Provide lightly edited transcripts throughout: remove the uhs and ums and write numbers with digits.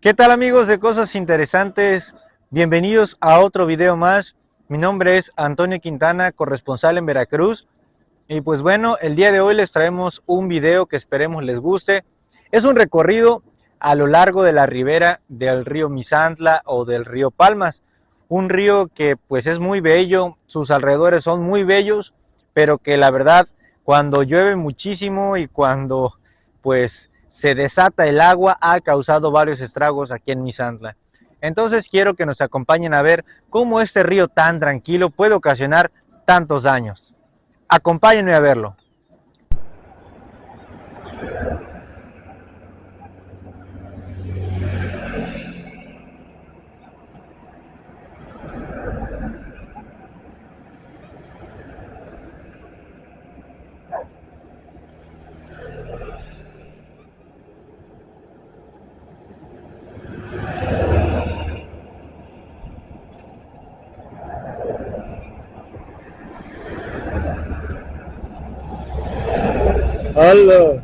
¿Qué tal amigos de Cosas Interesantes? Bienvenidos a otro video más. Mi nombre es Antonio Quintana, corresponsal en Veracruz. Y pues bueno, el día de hoy les traemos un video que esperemos les guste. Es un recorrido a lo largo de la ribera del río Misantla o del río Palmas. Un río que pues es muy bello, sus alrededores son muy bellos, pero que la verdad cuando llueve muchísimo y cuando pues se desata el agua ha causado varios estragos aquí en Misantla. Entonces quiero que nos acompañen a ver cómo este río tan tranquilo puede ocasionar tantos daños. Acompáñenme a verlo. ¡Hala!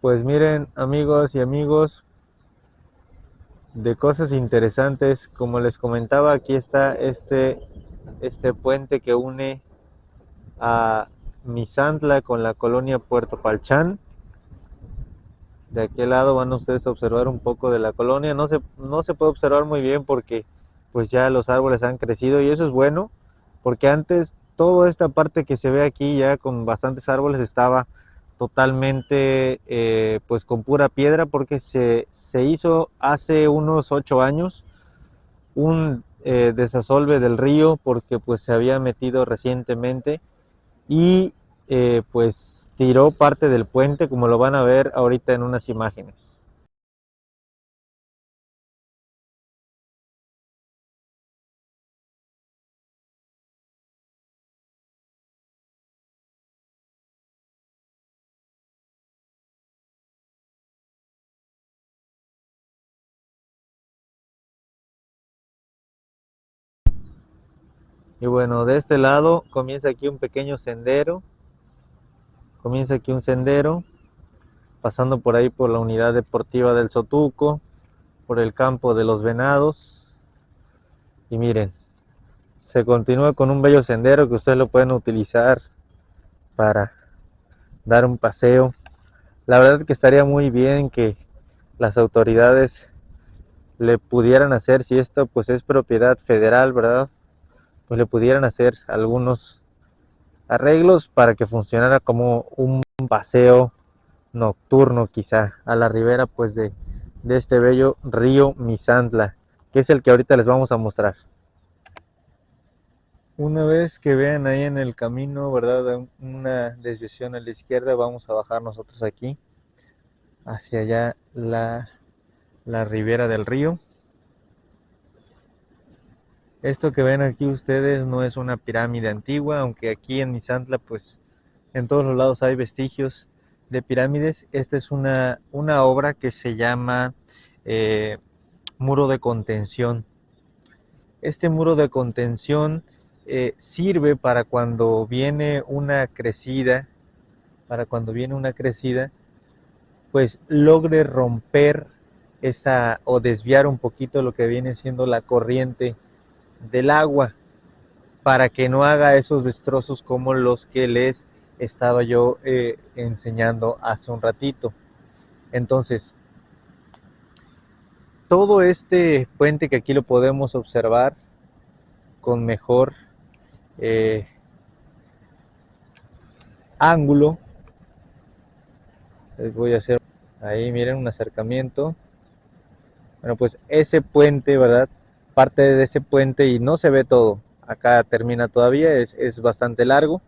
Pues miren, amigos y amigos de Cosas Interesantes, como les comentaba, aquí está este puente que une a Misantla con la colonia Puerto Palchán. De aquel lado van ustedes a observar un poco de la colonia. No se puede observar muy bien porque pues ya los árboles han crecido y eso es bueno, porque antes toda esta parte que se ve aquí ya con bastantes árboles estaba totalmente pues con pura piedra, porque se hizo hace unos 8 años un desasolve del río porque pues se había metido recientemente y pues tiró parte del puente, como lo van a ver ahorita en unas imágenes. Y bueno, de este lado comienza aquí un pequeño sendero, comienza aquí un sendero, pasando por ahí por la unidad deportiva del Sotuco, por el campo de los Venados, y miren, se continúa con un bello sendero que ustedes lo pueden utilizar para dar un paseo. La verdad que estaría muy bien que las autoridades le pudieran hacer, si esto pues es propiedad federal, ¿verdad? Pues le pudieran hacer algunos arreglos para que funcionara como un paseo nocturno quizá a la ribera pues de este bello río Misantla, que es el que ahorita les vamos a mostrar. Una vez que vean ahí en el camino, ¿verdad? Una desviación a la izquierda, vamos a bajar nosotros aquí hacia allá la ribera del río. Esto que ven aquí ustedes no es una pirámide antigua, aunque aquí en Misantla pues en todos los lados hay vestigios de pirámides. Esta es una obra que se llama eh, muro de contención. Este muro de contención sirve para cuando viene una crecida, pues logre romper esa o desviar un poquito lo que viene siendo la corriente del agua, para que no haga esos destrozos como los que les estaba yo enseñando hace un ratito. Entonces, todo este puente que aquí lo podemos observar con mejor eh, ángulo, les voy a hacer ahí, miren, un acercamiento. Bueno, pues ese puente, ¿verdad? Parte de ese puente y no se ve todo. Acá termina todavía, es bastante largo.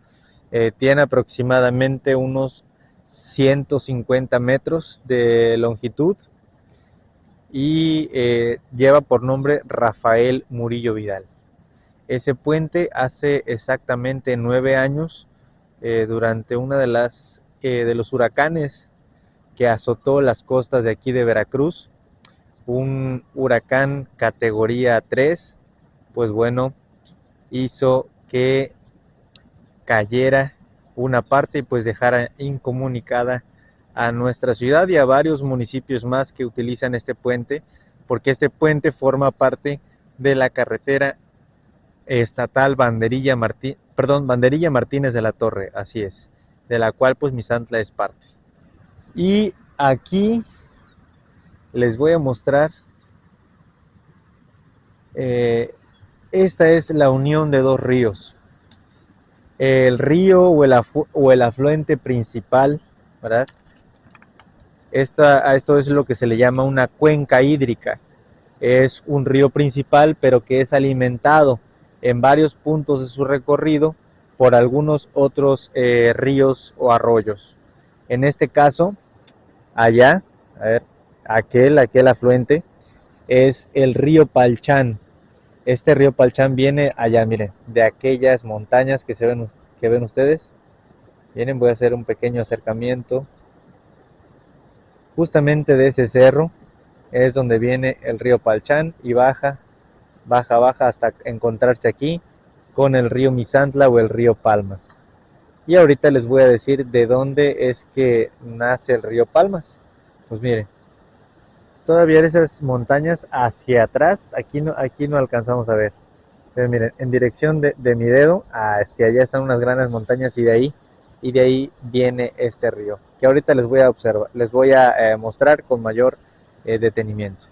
Tiene aproximadamente unos 150 metros de longitud y lleva por nombre Rafael Murillo Vidal. Ese puente hace exactamente 9 años, durante una de los huracanes que azotó las costas de aquí de Veracruz, un huracán categoría 3, pues bueno, hizo que cayera una parte y pues dejar incomunicada a nuestra ciudad y a varios municipios más que utilizan este puente, porque este puente forma parte de la carretera estatal Banderilla Martínez de la Torre, así es, de la cual pues Misantla es parte. Y aquí les voy a mostrar, esta es la unión de dos ríos. El río o el afluente principal, ¿verdad? A esto es lo que se le llama una cuenca hídrica. Es un río principal, pero que es alimentado en varios puntos de su recorrido por algunos otros ríos o arroyos. En este caso, allá, a ver, aquel afluente es el río Palchán. Este río Palchán viene allá, miren, de aquellas montañas que ven ustedes. Miren, voy a hacer un pequeño acercamiento. Justamente de ese cerro es donde viene el río Palchán y baja hasta encontrarse aquí con el río Misantla o el río Palmas. Y ahorita les voy a decir de dónde es que nace el río Palmas. Pues miren, todavía esas montañas hacia atrás, aquí no alcanzamos a ver. Pero miren, en dirección de mi dedo, hacia allá están unas grandes montañas y de ahí viene este río, que ahorita les voy a mostrar con mayor detenimiento.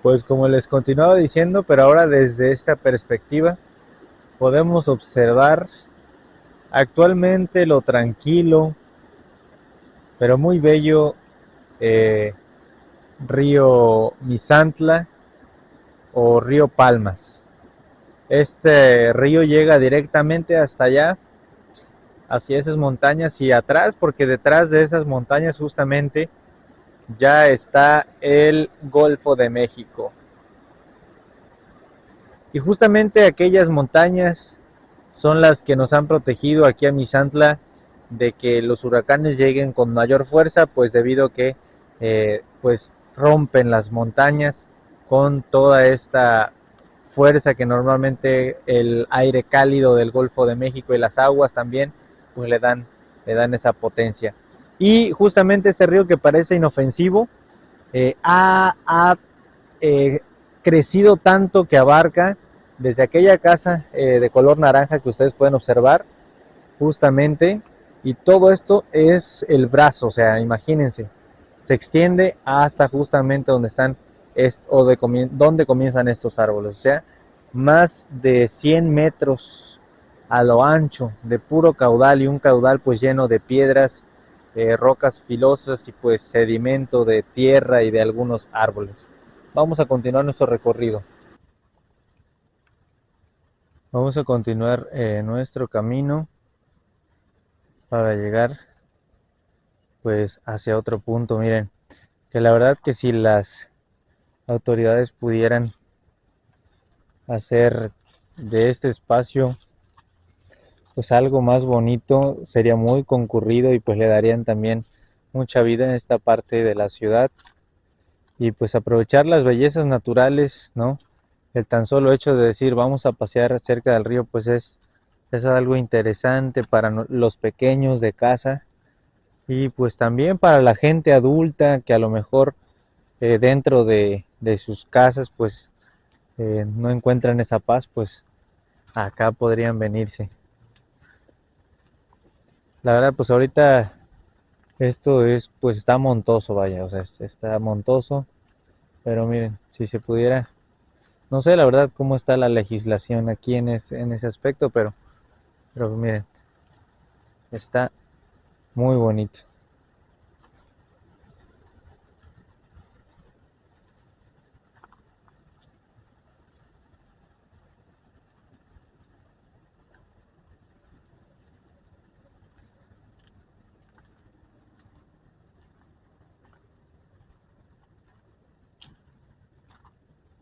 Pues como les continuaba diciendo, pero ahora desde esta perspectiva, podemos observar actualmente lo tranquilo, pero muy bello eh, río Misantla o río Palmas. Este río llega directamente hasta allá, hacia esas montañas y atrás, porque detrás de esas montañas justamente ya está el Golfo de México. Y justamente aquellas montañas son las que nos han protegido aquí a Misantla de que los huracanes lleguen con mayor fuerza, pues debido a que pues rompen las montañas con toda esta fuerza que normalmente el aire cálido del Golfo de México y las aguas también pues le dan esa potencia. Y justamente este río que parece inofensivo ha eh, crecido tanto que abarca desde aquella casa de color naranja que ustedes pueden observar justamente, y todo esto es el brazo, o sea, imagínense, se extiende hasta justamente donde están donde comienzan estos árboles, o sea, más de 100 metros a lo ancho de puro caudal, y un caudal pues lleno de piedras, rocas filosas y pues sedimento de tierra y de algunos árboles. Vamos a continuar nuestro recorrido. Vamos a continuar nuestro camino para llegar pues hacia otro punto. Miren, que la verdad que si las autoridades pudieran hacer de este espacio pues algo más bonito, sería muy concurrido y pues le darían también mucha vida en esta parte de la ciudad, y pues aprovechar las bellezas naturales, ¿no? El tan solo hecho de decir vamos a pasear cerca del río pues es algo interesante para los pequeños de casa, y pues también para la gente adulta que a lo mejor dentro de sus casas pues no encuentran esa paz, pues acá podrían venirse. La verdad pues ahorita esto es pues está montoso, vaya, o sea, está montoso, pero miren, si se pudiera, no sé la verdad cómo está la legislación aquí en ese aspecto, pero miren, está muy bonito.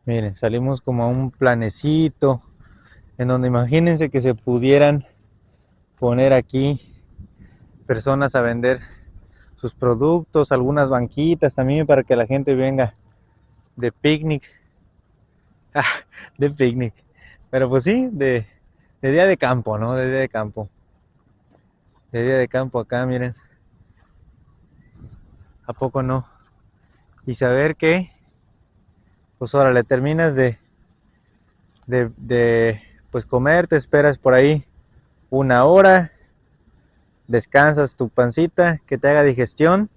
Miren, salimos como a un planecito en donde imagínense que se pudieran poner aquí personas a vender sus productos, algunas banquitas también para que la gente venga de picnic Ah, de picnic. Pero pues sí, de día de campo, ¿no? De día de campo. De día de campo acá, miren. ¿A poco no? Y saber que, pues ahora le terminas pues comer, te esperas por ahí una hora, descansas tu pancita, que te haga digestión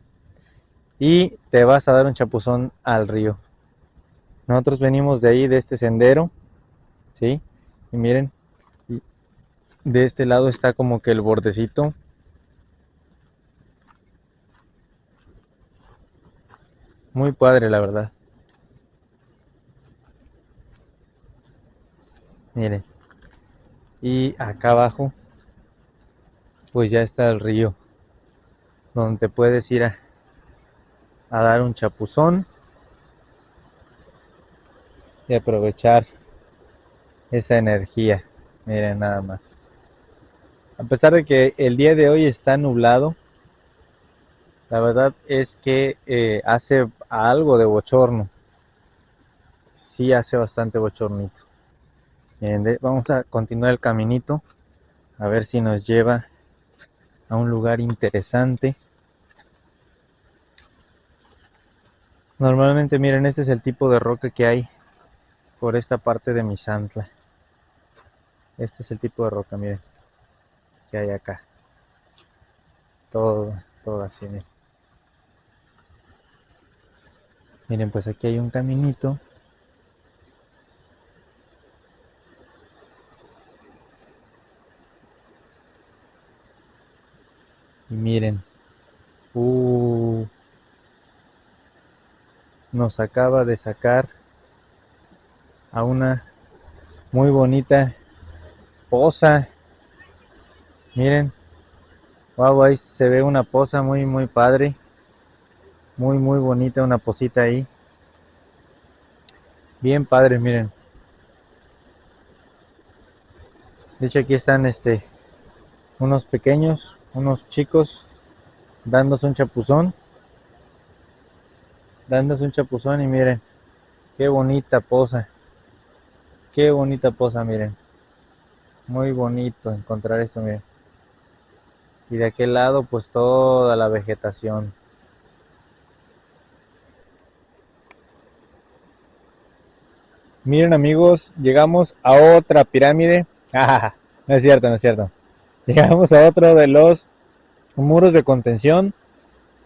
y te vas a dar un chapuzón al río. Nosotros venimos de ahí, de este sendero, ¿sí? Y miren, de este lado está como que el bordecito. Muy padre, la verdad. Miren. Y acá abajo, pues ya está el río, donde te puedes ir a dar un chapuzón y aprovechar esa energía. Miren nada más. A pesar de que el día de hoy está nublado, la verdad es que hace algo de bochorno. Sí hace bastante bochornito. Miren, vamos a continuar el caminito, a ver si nos lleva a un lugar interesante. Normalmente, miren, este es el tipo de roca que hay por esta parte de Misantla. Este es el tipo de roca, miren, que hay acá. Todo así, miren. Miren, pues aquí hay un caminito. Y miren, uh, nos acaba de sacar a una muy bonita poza. Miren, wow, ahí se ve una poza muy, muy padre. Muy, muy bonita, una posita ahí. Bien padre, miren. De hecho, aquí están unos pequeños, unos chicos, dándose un chapuzón. Dándose un chapuzón y miren, qué bonita poza. Qué bonita poza, miren. Muy bonito encontrar esto, miren. Y de aquel lado, pues toda la vegetación. Miren, amigos, llegamos a otra pirámide. Ah, no es cierto, no es cierto. Llegamos a otro de los muros de contención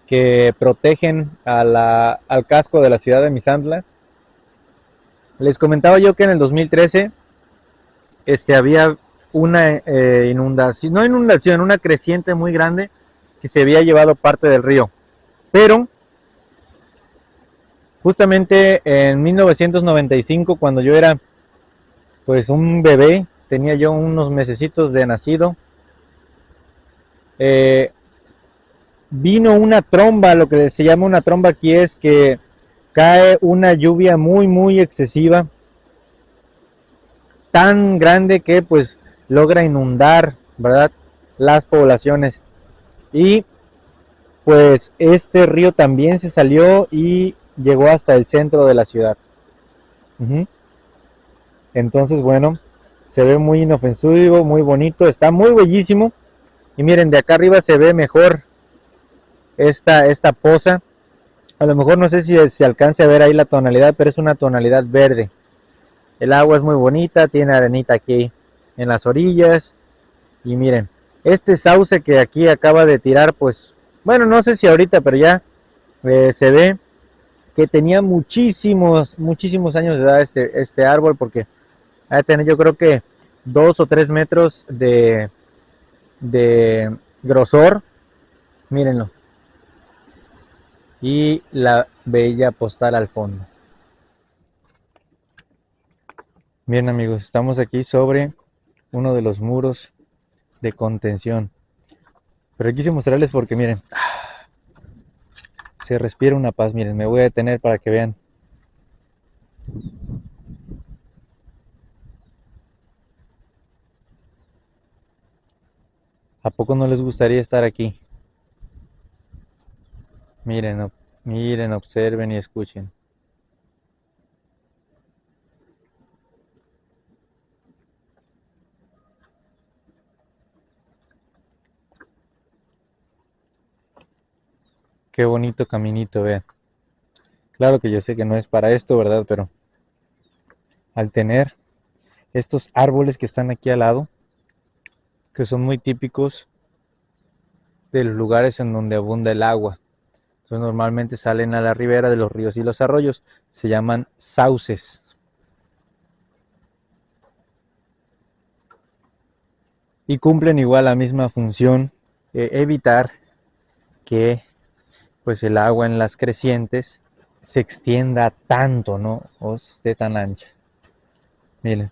que protegen al casco de la ciudad de Misantla. Les comentaba yo que en el 2013 había una inundación, no inundación, una creciente muy grande que se había llevado parte del río. Pero justamente en 1995, cuando yo era pues un bebé, tenía yo unos mesecitos de nacido, eh, vino una tromba. Lo que se llama una tromba aquí es que cae una lluvia muy, muy excesiva, tan grande que pues logra inundar, ¿verdad?, las poblaciones. Y pues este río también se salió y llegó hasta el centro de la ciudad. Uh-huh. Entonces, bueno, se ve muy inofensivo, muy bonito, está muy bellísimo. Y miren, de acá arriba se ve mejor esta poza. A lo mejor no sé si se alcance a ver ahí la tonalidad, pero es una tonalidad verde. El agua es muy bonita, tiene arenita aquí en las orillas. Y miren, este sauce que aquí acaba de tirar, pues, bueno, no sé si ahorita, pero ya se ve que tenía muchísimos, muchísimos años de edad este árbol, porque ha de tener yo creo que 2 o 3 metros de grosor. Mírenlo. Y la bella postal al fondo. Bien, amigos, estamos aquí sobre uno de los muros de contención. Pero quise mostrarles porque miren, se respira una paz. Miren, me voy a detener para que vean. ¿A poco no les gustaría estar aquí? Miren, miren, observen y escuchen. Qué bonito caminito, vean. Claro que yo sé que no es para esto, ¿verdad? Pero al tener estos árboles que están aquí al lado, que son muy típicos de los lugares en donde abunda el agua. Entonces normalmente salen a la ribera de los ríos y los arroyos. Se llaman sauces. Y cumplen igual la misma función, evitar que pues el agua en las crecientes se extienda tanto, ¿no? O esté tan ancha. Miren,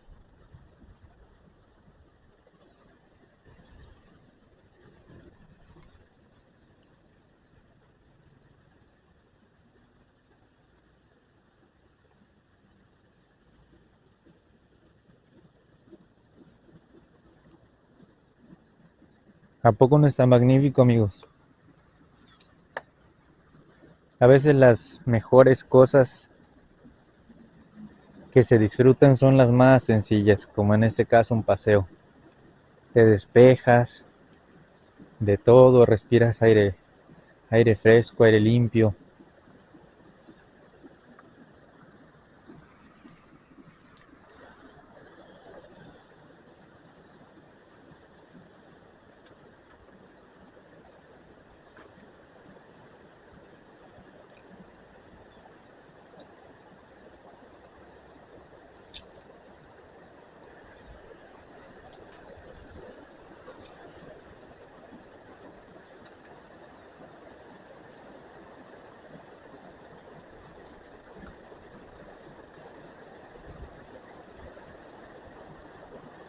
¿a poco no está magnífico, amigos? A veces las mejores cosas que se disfrutan son las más sencillas, como en este caso un paseo. Te despejas de todo, respiras aire fresco, aire limpio.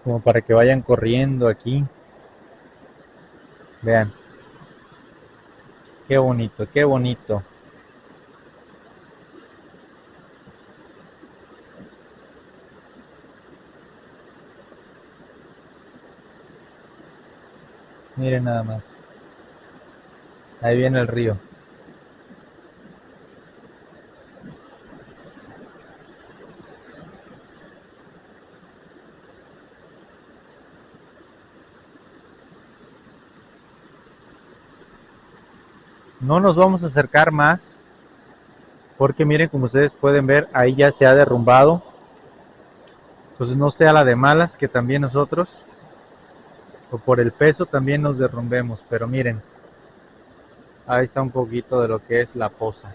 Como para que vayan corriendo aquí. Vean, qué bonito, qué bonito. Miren nada más. Ahí viene el río. No nos vamos a acercar más porque miren, como ustedes pueden ver, ahí ya se ha derrumbado. Entonces no sea la de malas que también nosotros, o por el peso también nos derrumbemos. Pero miren, ahí está un poquito de lo que es la poza.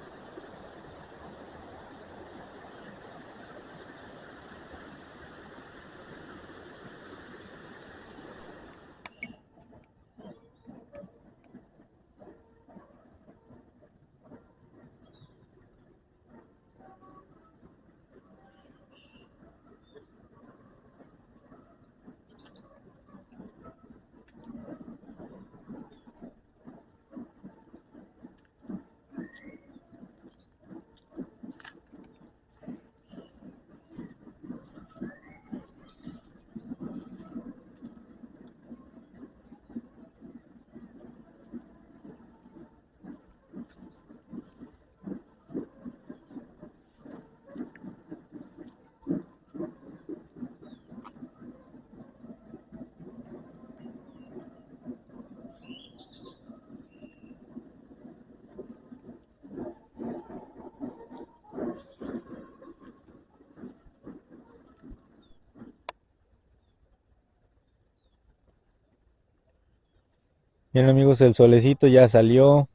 Bien amigos, el solecito ya salió,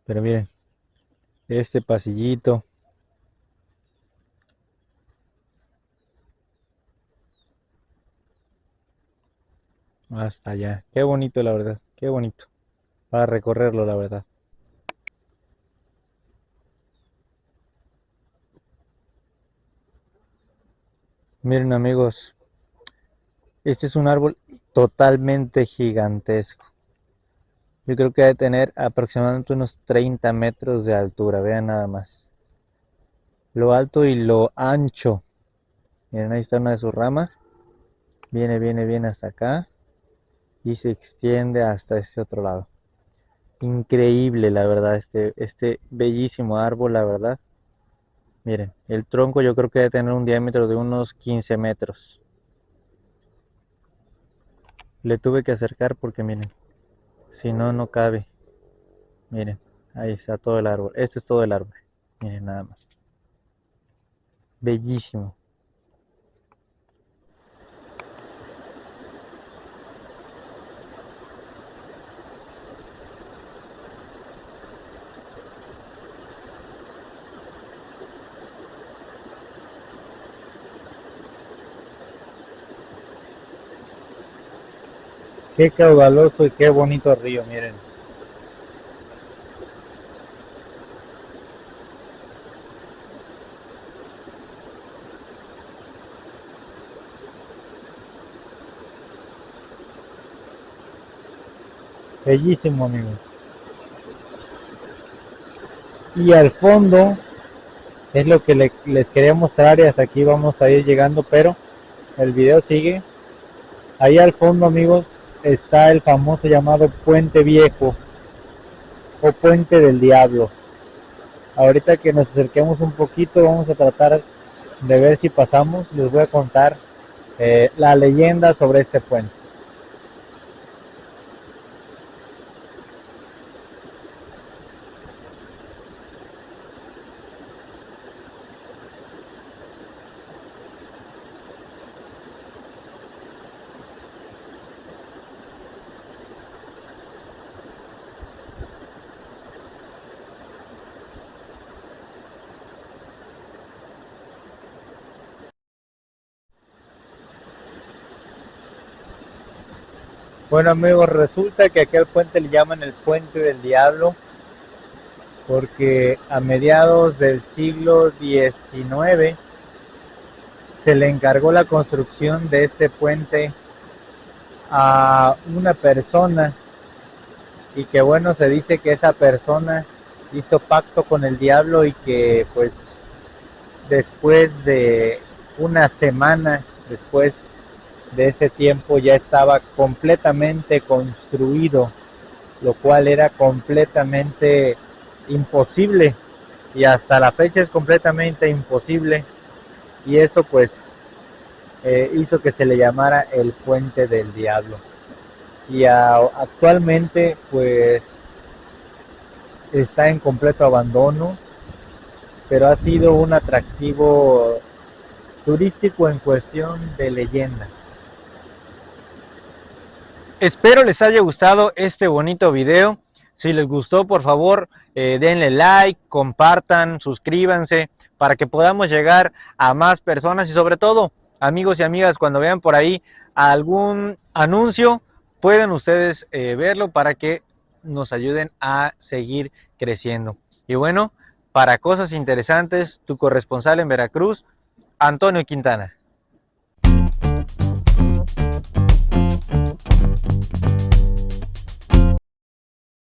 pero miren, este pasillito hasta allá. Qué bonito la verdad, qué bonito. Para recorrerlo la verdad. Miren amigos, este es un árbol totalmente gigantesco. Yo creo que debe tener aproximadamente unos 30 metros de altura, vean nada más. Lo alto y lo ancho. Miren, ahí está una de sus ramas. Viene hasta acá y se extiende hasta este otro lado. Increíble, la verdad, este bellísimo árbol, la verdad. Miren, el tronco yo creo que debe tener un diámetro de unos 15 metros. Le tuve que acercar porque miren, si no, no cabe. Miren. Ahí está todo el árbol. Este es todo el árbol. Miren nada más. Bellísimo. Qué caudaloso y qué bonito río, miren. Bellísimo, amigos. Y al fondo es lo que les quería mostrar y hasta aquí vamos a ir llegando, pero el video sigue. Ahí al fondo, amigos, está el famoso llamado Puente Viejo o Puente del Diablo. Ahorita que nos acerquemos un poquito vamos a tratar de ver si pasamos. Les voy a contar la leyenda sobre este puente. Bueno, amigos, resulta que aquel puente le llaman el Puente del Diablo porque a mediados del siglo XIX se le encargó la construcción de este puente a una persona y que bueno, se dice que esa persona hizo pacto con el diablo y que pues después de una semana después de ese tiempo ya estaba completamente construido, lo cual era completamente imposible y hasta la fecha es completamente imposible y eso pues hizo que se le llamara el Puente del Diablo y actualmente pues está en completo abandono, pero ha sido un atractivo turístico en cuestión de leyendas. Espero les haya gustado este bonito video. Si les gustó, por favor, denle like, compartan, suscríbanse para que podamos llegar a más personas y sobre todo, amigos y amigas, cuando vean por ahí algún anuncio, pueden ustedes verlo para que nos ayuden a seguir creciendo. Y bueno, para cosas interesantes, tu corresponsal en Veracruz, Antonio Quintana.